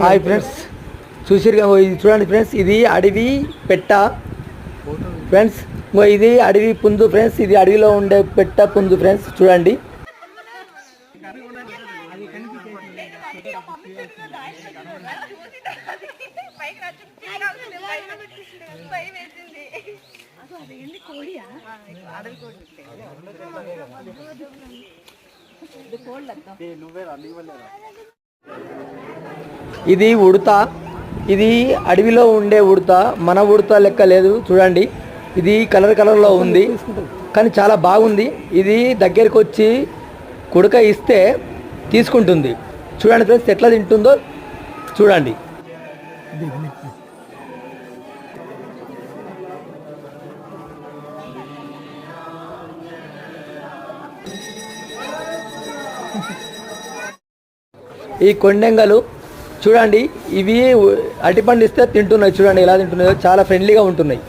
Hi friends, చూడండి friends, ఇది అడవి పెట్ట ఫ్రెండ్స్. ఇది అడవి పుంజు ఫ్రెండ్స్. ఇది అడవిలో ఉండే పెట్ట పుంజు ఫ్రెండ్స్. చూడండి. ఇది ఉడత. ఇది అడవిలో ఉండే ఉడత, మన ఉడత లెక్క లేదు. చూడండి, ఇది కలర్లో ఉంది కానీ చాలా బాగుంది. ఇది దగ్గరికి వచ్చి కుడక ఇస్తే తీసుకుంటుంది. చూడండి ఫ్రెండ్స్, ఎట్లా తింటుందో చూడండి. ఈ కొండెంగలు చూడండి, ఇవి అరటిపండు ఇస్తే తింటున్నాయి. చూడండి ఎలా తింటున్నాయో, చాలా ఫ్రెండ్లీగా ఉంటున్నాయి.